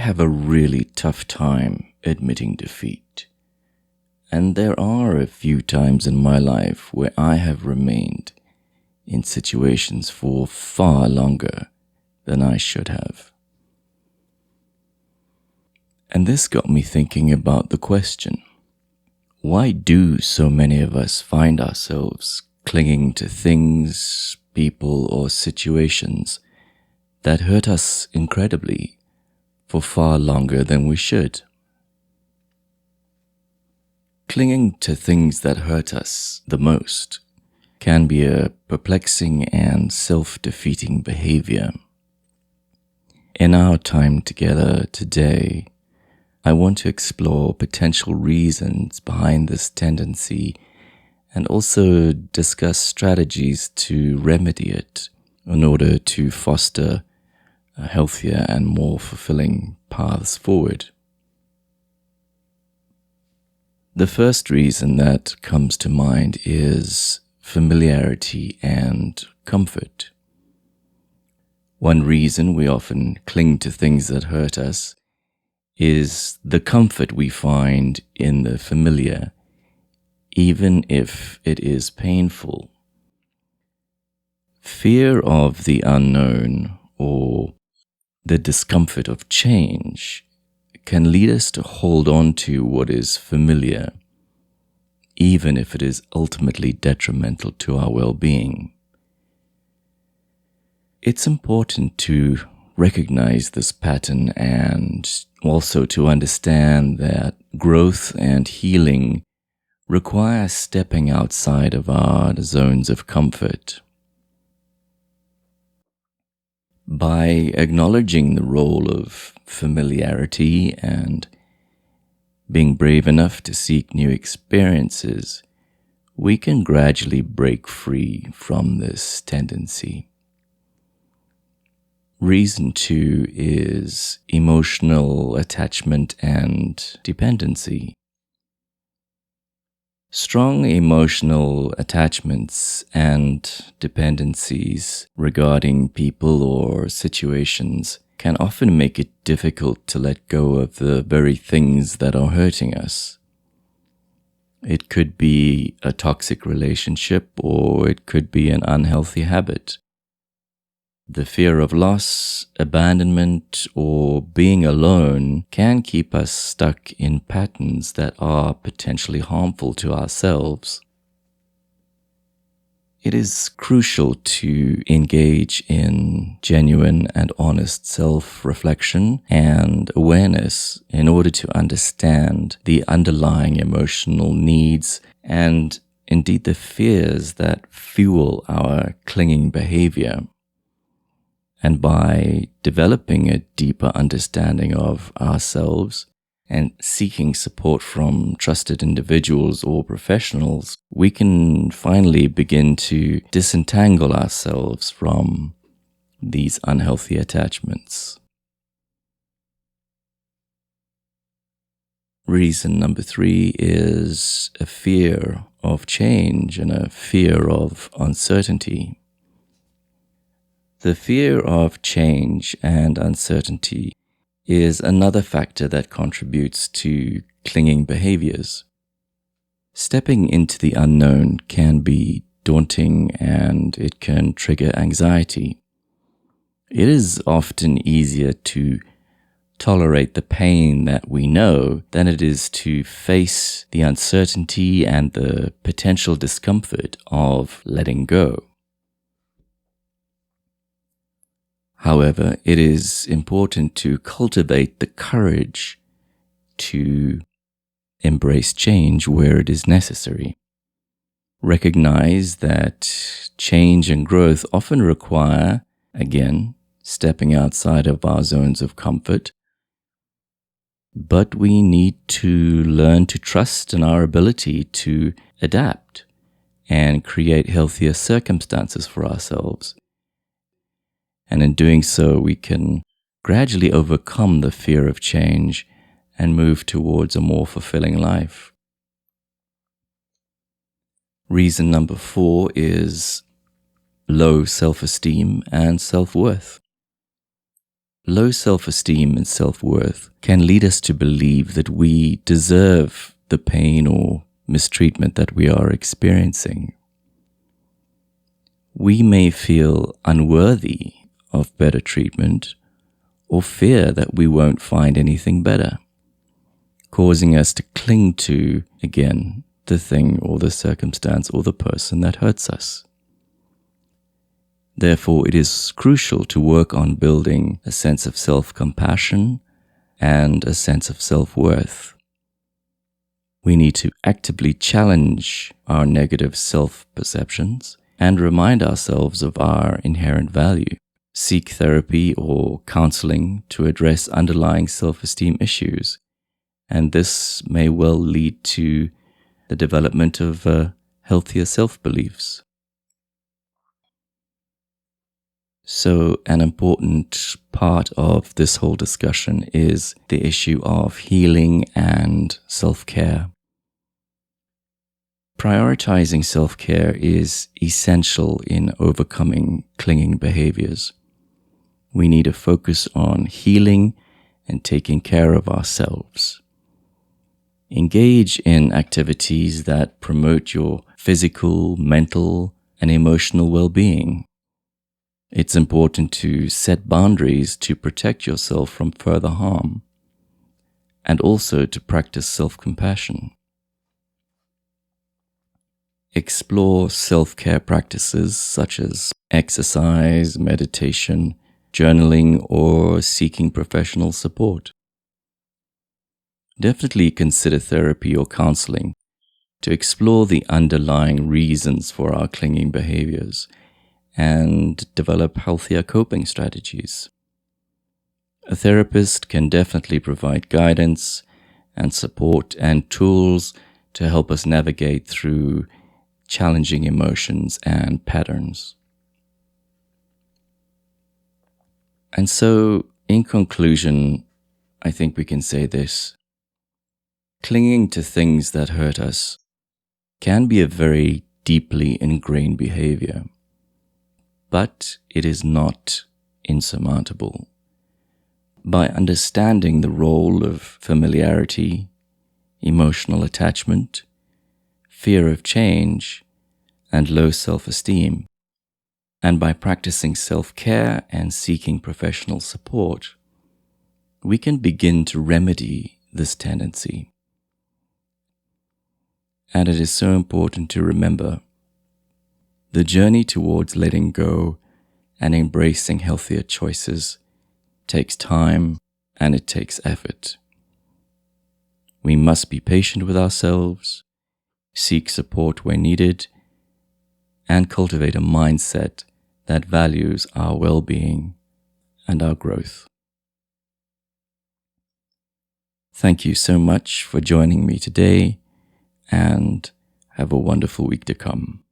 have a really tough time admitting defeat. And there are a few times in my life where I have remained in situations for far longer than I should have. And this got me thinking about the question, why do so many of us find ourselves clinging to things, people, or situations that hurt us incredibly for far longer than we should? Clinging to things that hurt us the most can be a perplexing and self-defeating behavior. In our time together today, I want to explore potential reasons behind this tendency and also discuss strategies to remedy it in order to foster healthier and more fulfilling paths forward. The first reason that comes to mind is familiarity and comfort. One reason we often cling to things that hurt us is the comfort we find in the familiar, even if it is painful. Fear of the unknown or the discomfort of change can lead us to hold on to what is familiar, even if it is ultimately detrimental to our well-being. It's important to recognize this pattern and also to understand that growth and healing require stepping outside of our zones of comfort. By acknowledging the role of familiarity and being brave enough to seek new experiences, we can gradually break free from this tendency. Reason 2 is emotional attachment and dependency. Strong emotional attachments and dependencies regarding people or situations can often make it difficult to let go of the very things that are hurting us. It could be a toxic relationship or it could be an unhealthy habit. The fear of loss, abandonment, or being alone can keep us stuck in patterns that are potentially harmful to ourselves. It is crucial to engage in genuine and honest self-reflection and awareness in order to understand the underlying emotional needs and indeed the fears that fuel our clinging behavior. And by developing a deeper understanding of ourselves and seeking support from trusted individuals or professionals, we can finally begin to disentangle ourselves from these unhealthy attachments. Reason number 3 is a fear of change and a fear of uncertainty. The fear of change and uncertainty is another factor that contributes to clinging behaviors. Stepping into the unknown can be daunting and it can trigger anxiety. It is often easier to tolerate the pain that we know than it is to face the uncertainty and the potential discomfort of letting go. However, it is important to cultivate the courage to embrace change where it is necessary. Recognize that change and growth often require, again, stepping outside of our zones of comfort, but we need to learn to trust in our ability to adapt and create healthier circumstances for ourselves. And in doing so, we can gradually overcome the fear of change and move towards a more fulfilling life. Reason number 4 is low self-esteem and self-worth. Low self-esteem and self-worth can lead us to believe that we deserve the pain or mistreatment that we are experiencing. We may feel unworthy of better treatment or fear that we won't find anything better, causing us to cling to, again, the thing or the circumstance or the person that hurts us. Therefore, it is crucial to work on building a sense of self-compassion and a sense of self-worth. We need to actively challenge our negative self-perceptions and remind ourselves of our inherent value. Seek therapy or counseling to address underlying self-esteem issues, and this may well lead to the development of healthier self-beliefs. So an important part of this whole discussion is the issue of healing and self-care. Prioritizing self-care is essential in overcoming clinging behaviors. We need to focus on healing and taking care of ourselves. Engage in activities that promote your physical, mental, and emotional well-being. It's important to set boundaries to protect yourself from further harm, and also to practice self-compassion. Explore self-care practices such as exercise, meditation, journaling, or seeking professional support. Definitely consider therapy or counseling to explore the underlying reasons for our clinging behaviors and develop healthier coping strategies. A therapist can definitely provide guidance and support and tools to help us navigate through challenging emotions and patterns. And so, in conclusion, I think we can say this. Clinging to things that hurt us can be a very deeply ingrained behavior, but it is not insurmountable. By understanding the role of familiarity, emotional attachment, fear of change, and low self-esteem, and by practicing self-care and seeking professional support, we can begin to remedy this tendency. And it is so important to remember, the journey towards letting go and embracing healthier choices takes time and it takes effort. We must be patient with ourselves, seek support where needed, and cultivate a mindset that values our well-being and our growth. Thank you so much for joining me today, and have a wonderful week to come.